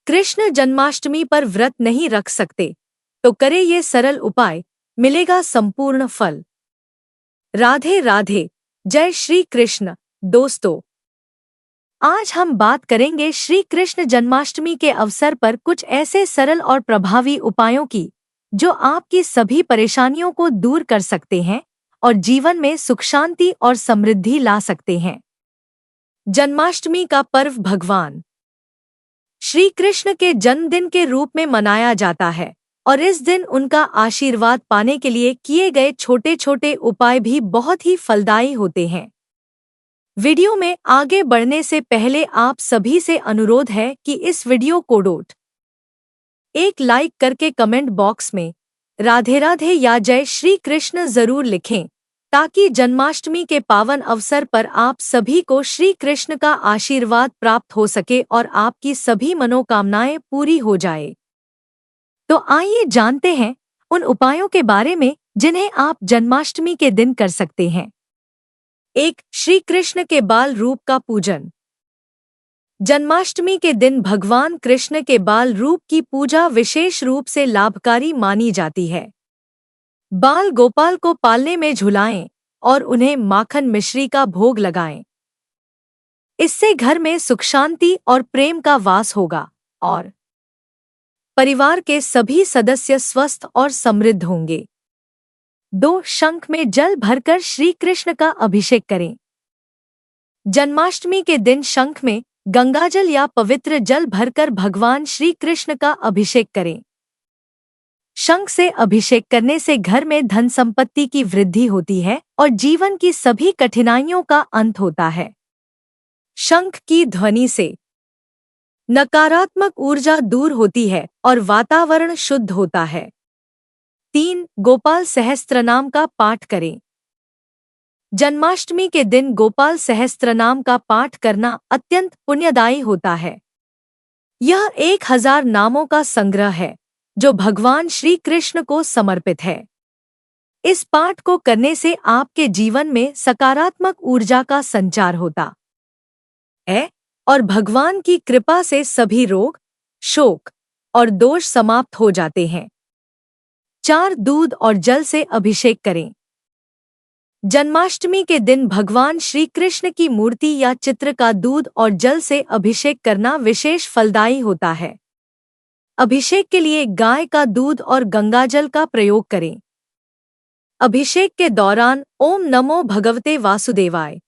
कृष्ण जन्माष्टमी पर व्रत नहीं रख सकते तो करें ये सरल उपाय, मिलेगा संपूर्ण फल। राधे राधे, जय श्री कृष्ण। दोस्तों, आज हम बात करेंगे श्री कृष्ण जन्माष्टमी के अवसर पर कुछ ऐसे सरल और प्रभावी उपायों की जो आपकी सभी परेशानियों को दूर कर सकते हैं और जीवन में सुख शांति और समृद्धि ला सकते हैं। जन्माष्टमी का पर्व भगवान श्री कृष्ण के जन्मदिन के रूप में मनाया जाता है और इस दिन उनका आशीर्वाद पाने के लिए किए गए छोटे छोटे उपाय भी बहुत ही फलदायी होते हैं। वीडियो में आगे बढ़ने से पहले आप सभी से अनुरोध है कि इस वीडियो को एक लाइक करके कमेंट बॉक्स में राधे राधे या जय श्री कृष्ण जरूर लिखें, ताकि जन्माष्टमी के पावन अवसर पर आप सभी को श्री कृष्ण का आशीर्वाद प्राप्त हो सके और आपकी सभी मनोकामनाएं पूरी हो जाए। तो आइए जानते हैं उन उपायों के बारे में जिन्हें आप जन्माष्टमी के दिन कर सकते हैं। 1. श्री कृष्ण के बाल रूप का पूजन। जन्माष्टमी के दिन भगवान कृष्ण के बाल रूप की पूजा विशेष रूप से लाभकारी मानी जाती है। बाल गोपाल को पालने में झुलाएं और उन्हें माखन मिश्री का भोग लगाएं। इससे घर में सुख शांति और प्रेम का वास होगा और परिवार के सभी सदस्य स्वस्थ और समृद्ध होंगे। 2. शंख में जल भरकर श्री कृष्ण का अभिषेक करें। जन्माष्टमी के दिन शंख में गंगाजल या पवित्र जल भरकर भगवान श्री कृष्ण का अभिषेक करें। शंख से अभिषेक करने से घर में धन संपत्ति की वृद्धि होती है और जीवन की सभी कठिनाइयों का अंत होता है। शंख की ध्वनि से नकारात्मक ऊर्जा दूर होती है और वातावरण शुद्ध होता है। 3. गोपाल सहस्त्रनाम का पाठ करें। जन्माष्टमी के दिन गोपाल सहस्त्रनाम का पाठ करना अत्यंत पुण्यदायी होता है। यह 1000 नामों का संग्रह है जो भगवान श्री कृष्ण को समर्पित है। इस पाठ को करने से आपके जीवन में सकारात्मक ऊर्जा का संचार होता है और भगवान की कृपा से सभी रोग, शोक और दोष समाप्त हो जाते हैं। 4. दूध और जल से अभिषेक करें। जन्माष्टमी के दिन भगवान श्री कृष्ण की मूर्ति या चित्र का दूध और जल से अभिषेक करना विशेष फलदायी होता है। अभिषेक के लिए गाय का दूध और गंगाजल का प्रयोग करें। अभिषेक के दौरान ओम नमो भगवते वासुदेवाय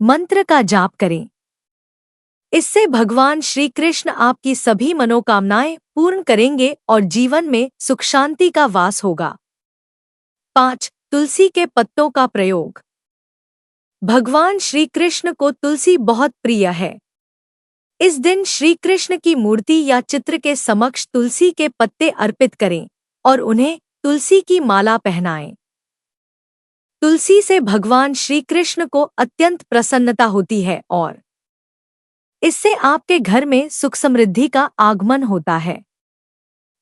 मंत्र का जाप करें। इससे भगवान श्री कृष्ण आपकी सभी मनोकामनाएं पूर्ण करेंगे और जीवन में सुख शांति का वास होगा। 5. तुलसी के पत्तों का प्रयोग। भगवान श्री कृष्ण को तुलसी बहुत प्रिय है। इस दिन श्री कृष्ण की मूर्ति या चित्र के समक्ष तुलसी के पत्ते अर्पित करें और उन्हें तुलसी की माला पहनाएं। तुलसी से भगवान श्री कृष्ण को अत्यंत प्रसन्नता होती है और इससे आपके घर में सुख समृद्धि का आगमन होता है।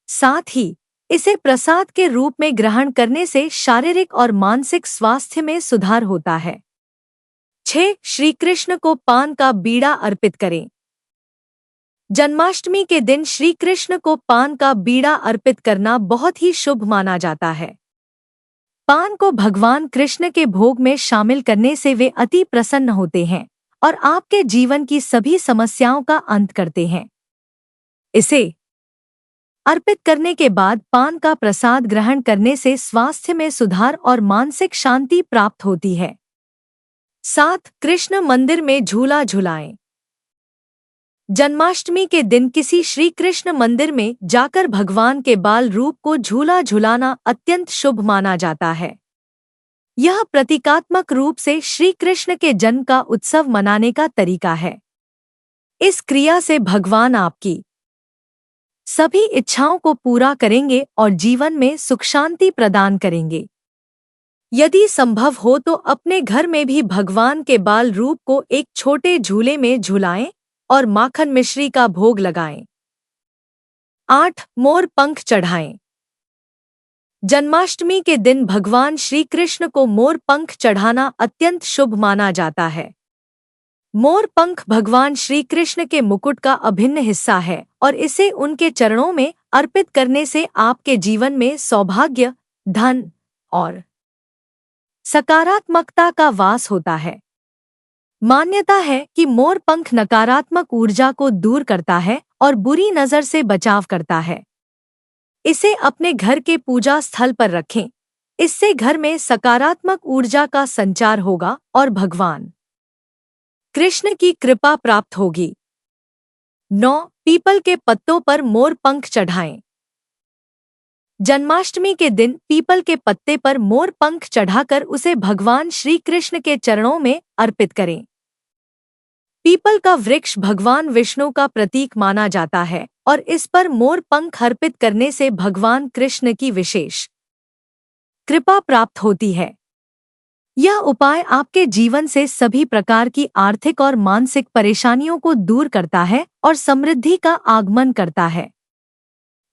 साथ ही इसे प्रसाद के रूप में ग्रहण करने से शारीरिक और मानसिक स्वास्थ्य में सुधार होता है। 6. श्री कृष्ण को पान का बीड़ा अर्पित करें। जन्माष्टमी के दिन श्री कृष्ण को पान का बीड़ा अर्पित करना बहुत ही शुभ माना जाता है। पान को भगवान कृष्ण के भोग में शामिल करने से वे अति प्रसन्न होते हैं और आपके जीवन की सभी समस्याओं का अंत करते हैं। इसे अर्पित करने के बाद पान का प्रसाद ग्रहण करने से स्वास्थ्य में सुधार और मानसिक शांति प्राप्त होती है। 7. कृष्ण मंदिर में झूला झुलाएं। जन्माष्टमी के दिन किसी श्री कृष्ण मंदिर में जाकर भगवान के बाल रूप को झूला झुलाना अत्यंत शुभ माना जाता है। यह प्रतीकात्मक रूप से श्री कृष्ण के जन्म का उत्सव मनाने का तरीका है। इस क्रिया से भगवान आपकी सभी इच्छाओं को पूरा करेंगे और जीवन में सुख शांति प्रदान करेंगे। यदि संभव हो तो अपने घर में भी भगवान के बाल रूप को एक छोटे झूले में झुलाएं और माखन मिश्री का भोग लगाएं। 8. मोर पंख चढ़ाएं। जन्माष्टमी के दिन भगवान श्री कृष्ण को मोर पंख चढ़ाना अत्यंत शुभ माना जाता है। मोर पंख भगवान श्री कृष्ण के मुकुट का अभिन्न हिस्सा है और इसे उनके चरणों में अर्पित करने से आपके जीवन में सौभाग्य, धन और सकारात्मकता का वास होता है। मान्यता है कि मोर पंख नकारात्मक ऊर्जा को दूर करता है और बुरी नजर से बचाव करता है। इसे अपने घर के पूजा स्थल पर रखें। इससे घर में सकारात्मक ऊर्जा का संचार होगा और भगवान कृष्ण की कृपा प्राप्त होगी। 9. पीपल के पत्तों पर मोर पंख चढ़ाएं। जन्माष्टमी के दिन पीपल के पत्ते पर मोर पंख चढ़ाकर उसे भगवान श्री कृष्ण के चरणों में अर्पित करें। पीपल का वृक्ष भगवान विष्णु का प्रतीक माना जाता है और इस पर मोर पंख अर्पित करने से भगवान कृष्ण की विशेष कृपा प्राप्त होती है। यह उपाय आपके जीवन से सभी प्रकार की आर्थिक और मानसिक परेशानियों को दूर करता है और समृद्धि का आगमन करता है।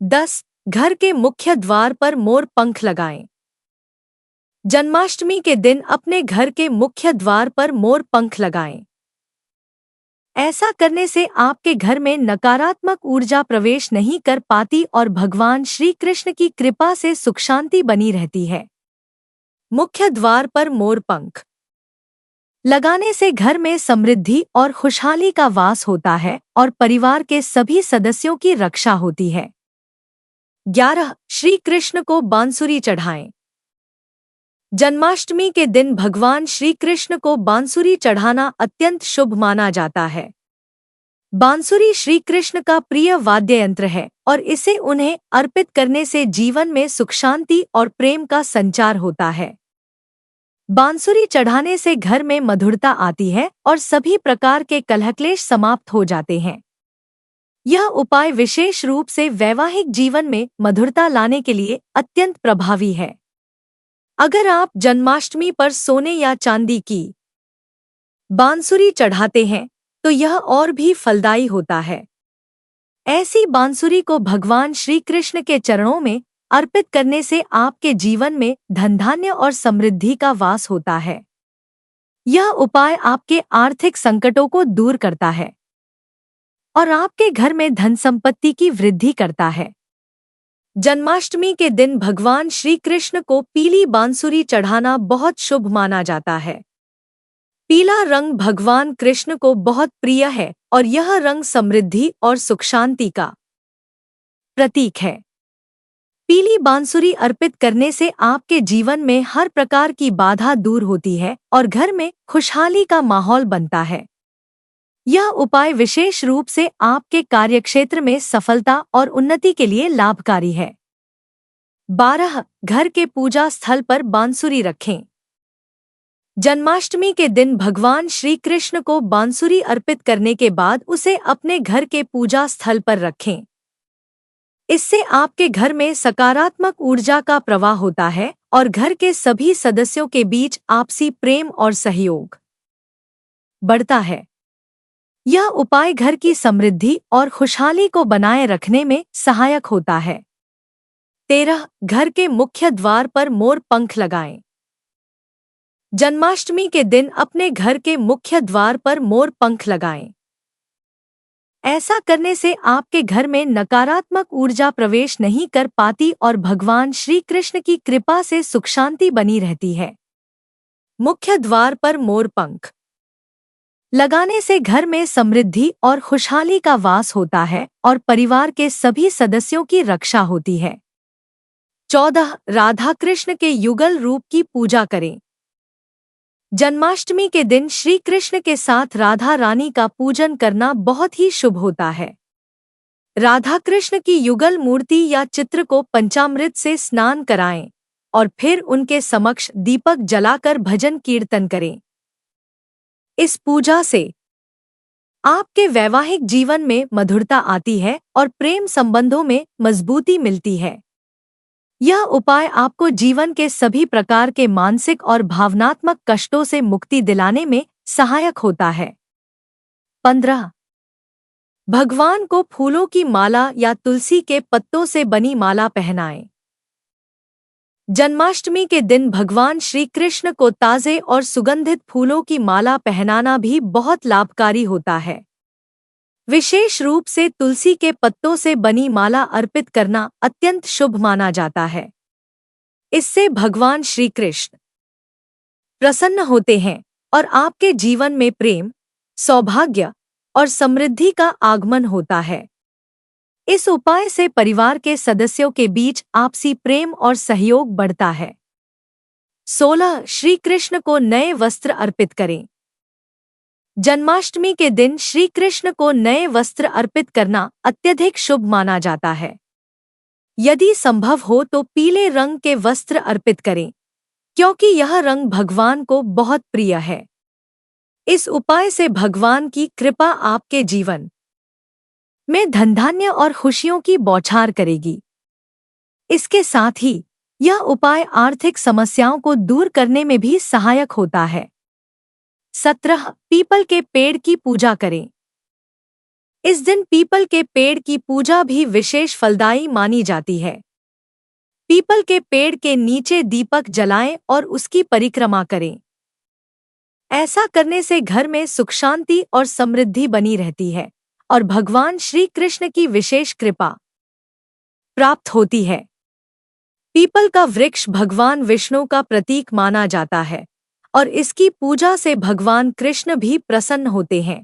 10. घर के मुख्य द्वार पर मोर पंख लगाएं। जन्माष्टमी के दिन अपने घर के मुख्य द्वार पर मोर पंख लगाएं। ऐसा करने से आपके घर में नकारात्मक ऊर्जा प्रवेश नहीं कर पाती और भगवान श्री कृष्ण की कृपा से सुख शांति बनी रहती है। मुख्य द्वार पर मोर पंख लगाने से घर में समृद्धि और खुशहाली का वास होता है और परिवार के सभी सदस्यों की रक्षा होती है। 11. श्री कृष्ण को बांसुरी चढ़ाएं। जन्माष्टमी के दिन भगवान श्री कृष्ण को बांसुरी चढ़ाना अत्यंत शुभ माना जाता है। बांसुरी श्री कृष्ण का प्रिय वाद्य यंत्र है और इसे उन्हें अर्पित करने से जीवन में सुख शांति और प्रेम का संचार होता है। बांसुरी चढ़ाने से घर में मधुरता आती है और सभी प्रकार के कलह-क्लेश समाप्त हो जाते हैं। यह उपाय विशेष रूप से वैवाहिक जीवन में मधुरता लाने के लिए अत्यंत प्रभावी है। अगर आप जन्माष्टमी पर सोने या चांदी की बांसुरी चढ़ाते हैं तो यह और भी फलदायी होता है। ऐसी बांसुरी को भगवान श्री कृष्ण के चरणों में अर्पित करने से आपके जीवन में धन धान्य और समृद्धि का वास होता है। यह उपाय आपके आर्थिक संकटों को दूर करता है और आपके घर में धन संपत्ति की वृद्धि करता है। जन्माष्टमी के दिन भगवान श्री कृष्ण को पीली बांसुरी चढ़ाना बहुत शुभ माना जाता है। पीला रंग भगवान कृष्ण को बहुत प्रिय है और यह रंग समृद्धि और सुख शांति का प्रतीक है। पीली बांसुरी अर्पित करने से आपके जीवन में हर प्रकार की बाधा दूर होती है और घर में खुशहाली का माहौल बनता है। यह उपाय विशेष रूप से आपके कार्यक्षेत्र में सफलता और उन्नति के लिए लाभकारी है। 12. घर के पूजा स्थल पर बांसुरी रखें। जन्माष्टमी के दिन भगवान श्री कृष्ण को बांसुरी अर्पित करने के बाद उसे अपने घर के पूजा स्थल पर रखें। इससे आपके घर में सकारात्मक ऊर्जा का प्रवाह होता है और घर के सभी सदस्यों के बीच आपसी प्रेम और सहयोग बढ़ता है। यह उपाय घर की समृद्धि और खुशहाली को बनाए रखने में सहायक होता है। 13. घर के मुख्य द्वार पर मोर पंख लगाएं। जन्माष्टमी के दिन अपने घर के मुख्य द्वार पर मोर पंख लगाएं। ऐसा करने से आपके घर में नकारात्मक ऊर्जा प्रवेश नहीं कर पाती और भगवान श्री कृष्ण की कृपा से सुख शांति बनी रहती है। मुख्य द्वार पर मोर पंख लगाने से घर में समृद्धि और खुशहाली का वास होता है और परिवार के सभी सदस्यों की रक्षा होती है। 14. राधा कृष्ण के युगल रूप की पूजा करें। जन्माष्टमी के दिन श्री कृष्ण के साथ राधा रानी का पूजन करना बहुत ही शुभ होता है। राधा कृष्ण की युगल मूर्ति या चित्र को पंचामृत से स्नान कराएं और फिर उनके समक्ष दीपक जलाकर भजन कीर्तन करें। इस पूजा से आपके वैवाहिक जीवन में मधुरता आती है और प्रेम संबंधों में मजबूती मिलती है। यह उपाय आपको जीवन के सभी प्रकार के मानसिक और भावनात्मक कष्टों से मुक्ति दिलाने में सहायक होता है। 15. भगवान को फूलों की माला या तुलसी के पत्तों से बनी माला पहनाएं। जन्माष्टमी के दिन भगवान श्री कृष्ण को ताजे और सुगंधित फूलों की माला पहनाना भी बहुत लाभकारी होता है। विशेष रूप से तुलसी के पत्तों से बनी माला अर्पित करना अत्यंत शुभ माना जाता है। इससे भगवान श्री कृष्ण प्रसन्न होते हैं और आपके जीवन में प्रेम, सौभाग्य और समृद्धि का आगमन होता है। इस उपाय से परिवार के सदस्यों के बीच आपसी प्रेम और सहयोग बढ़ता है। 16 श्री कृष्ण को नए वस्त्र अर्पित करें। जन्माष्टमी के दिन श्री कृष्ण को नए वस्त्र अर्पित करना अत्यधिक शुभ माना जाता है। यदि संभव हो तो पीले रंग के वस्त्र अर्पित करें, क्योंकि यह रंग भगवान को बहुत प्रिय है। इस उपाय से भगवान की कृपा आपके जीवन में धनधान्य और खुशियों की बौछार करेगी। इसके साथ ही यह उपाय आर्थिक समस्याओं को दूर करने में भी सहायक होता है। 17 पीपल के पेड़ की पूजा करें। इस दिन पीपल के पेड़ की पूजा भी विशेष फलदायी मानी जाती है। पीपल के पेड़ के नीचे दीपक जलाएं और उसकी परिक्रमा करें। ऐसा करने से घर में सुख शांति और समृद्धि बनी रहती है और भगवान श्री कृष्ण की विशेष कृपा प्राप्त होती है। पीपल का वृक्ष भगवान विष्णु का प्रतीक माना जाता है और इसकी पूजा से भगवान कृष्ण भी प्रसन्न होते हैं।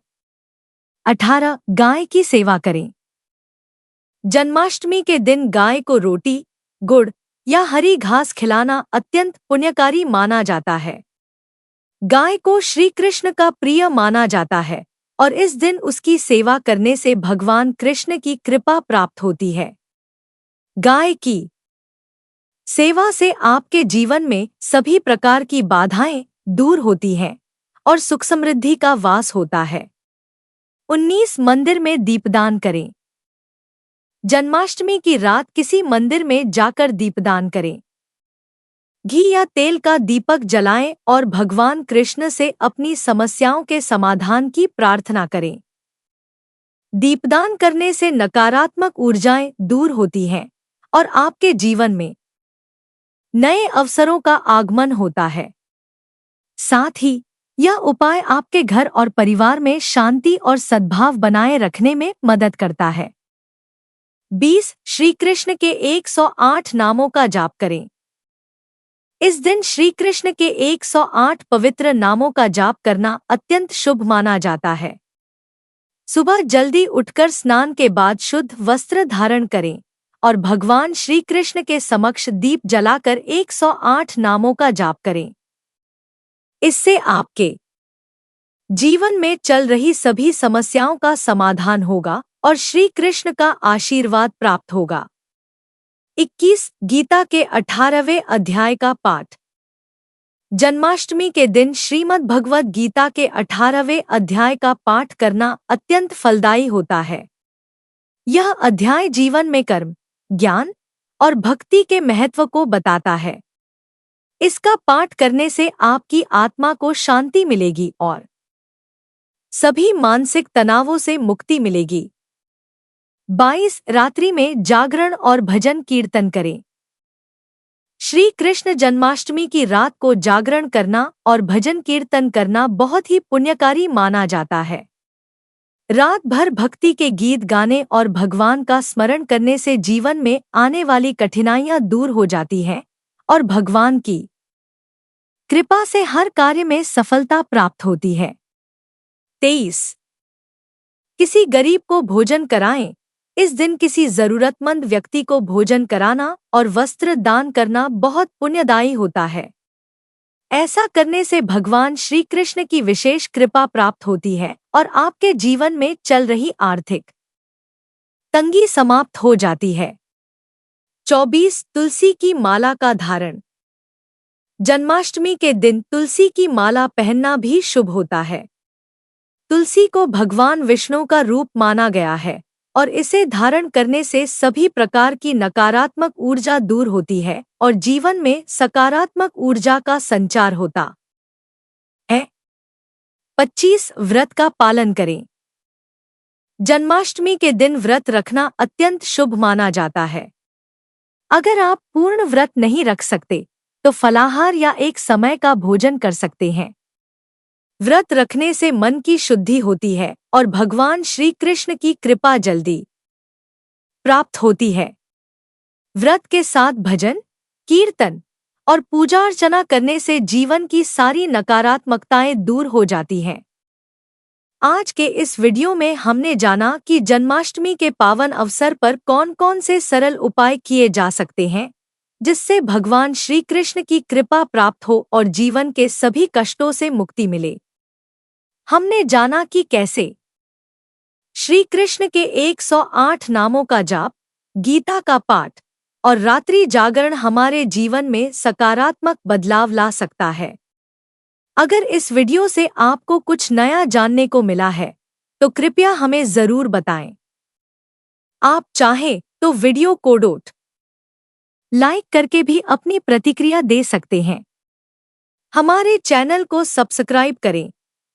18 गाय की सेवा करें। जन्माष्टमी के दिन गाय को रोटी, गुड़ या हरी घास खिलाना अत्यंत पुण्यकारी माना जाता है। गाय को श्री कृष्ण का प्रिय माना जाता है और इस दिन उसकी सेवा करने से भगवान कृष्ण की कृपा प्राप्त होती है। गाय की सेवा से आपके जीवन में सभी प्रकार की बाधाएं दूर होती हैं और सुख समृद्धि का वास होता है। 19 मंदिर में दीपदान करें। जन्माष्टमी की रात किसी मंदिर में जाकर दीपदान करें। घी या तेल का दीपक जलाएं और भगवान कृष्ण से अपनी समस्याओं के समाधान की प्रार्थना करें। दीपदान करने से नकारात्मक ऊर्जाएं दूर होती हैं और आपके जीवन में नए अवसरों का आगमन होता है। साथ ही यह उपाय आपके घर और परिवार में शांति और सद्भाव बनाए रखने में मदद करता है। 20 श्री कृष्ण के 108 नामों का जाप करें। इस दिन श्री कृष्ण के 108 पवित्र नामों का जाप करना अत्यंत शुभ माना जाता है। सुबह जल्दी उठकर स्नान के बाद शुद्ध वस्त्र धारण करें और भगवान श्री कृष्ण के समक्ष दीप जलाकर 108 नामों का जाप करें। इससे आपके जीवन में चल रही सभी समस्याओं का समाधान होगा और श्री कृष्ण का आशीर्वाद प्राप्त होगा। 21 गीता के 18वें अध्याय का पाठ। जन्माष्टमी के दिन श्रीमद् भगवद गीता के 18वें अध्याय का पाठ करना अत्यंत फलदायी होता है। यह अध्याय जीवन में कर्म, ज्ञान और भक्ति के महत्व को बताता है। इसका पाठ करने से आपकी आत्मा को शांति मिलेगी और सभी मानसिक तनावों से मुक्ति मिलेगी। 22 रात्रि में जागरण और भजन कीर्तन करें। श्री कृष्ण जन्माष्टमी की रात को जागरण करना और भजन कीर्तन करना बहुत ही पुण्यकारी माना जाता है। रात भर भक्ति के गीत गाने और भगवान का स्मरण करने से जीवन में आने वाली कठिनाइयां दूर हो जाती हैं और भगवान की कृपा से हर कार्य में सफलता प्राप्त होती है। 23 किसी गरीब को भोजन कराएं। इस दिन किसी जरूरतमंद व्यक्ति को भोजन कराना और वस्त्र दान करना बहुत पुण्यदायी होता है। ऐसा करने से भगवान श्री कृष्ण की विशेष कृपा प्राप्त होती है और आपके जीवन में चल रही आर्थिक तंगी समाप्त हो जाती है। 24 तुलसी की माला का धारण। जन्माष्टमी के दिन तुलसी की माला पहनना भी शुभ होता है। तुलसी को भगवान विष्णु का रूप माना गया है और इसे धारण करने से सभी प्रकार की नकारात्मक ऊर्जा दूर होती है और जीवन में सकारात्मक ऊर्जा का संचार होता है। 25 व्रत का पालन करें। जन्माष्टमी के दिन व्रत रखना अत्यंत शुभ माना जाता है। अगर आप पूर्ण व्रत नहीं रख सकते तो फलाहार या एक समय का भोजन कर सकते हैं। व्रत रखने से मन की शुद्धि होती है और भगवान श्री कृष्ण की कृपा जल्दी प्राप्त होती है। व्रत के साथ भजन, कीर्तन और पूजा अर्चना करने से जीवन की सारी नकारात्मकताएं दूर हो जाती हैं। आज के इस वीडियो में हमने जाना कि जन्माष्टमी के पावन अवसर पर कौन-कौन से सरल उपाय किए जा सकते हैं, जिससे भगवान श्री कृष्ण की कृपा प्राप्त हो और जीवन के सभी कष्टों से मुक्ति मिले। हमने जाना कि कैसे श्री कृष्ण के 108 नामों का जाप, गीता का पाठ और रात्रि जागरण हमारे जीवन में सकारात्मक बदलाव ला सकता है। अगर इस वीडियो से आपको कुछ नया जानने को मिला है, तो कृपया हमें ज़रूर बताएं। आप चाहें तो वीडियो को लाइक करके भी अपनी प्रतिक्रिया दे सकते हैं। हमारे चैनल को सब्सक्राइब करें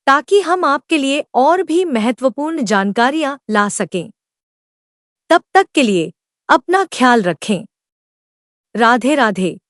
ताकि हम आपके लिए और भी महत्वपूर्ण जानकारियां ला सकें। तब तक के लिए अपना ख्याल रखें। राधे राधे।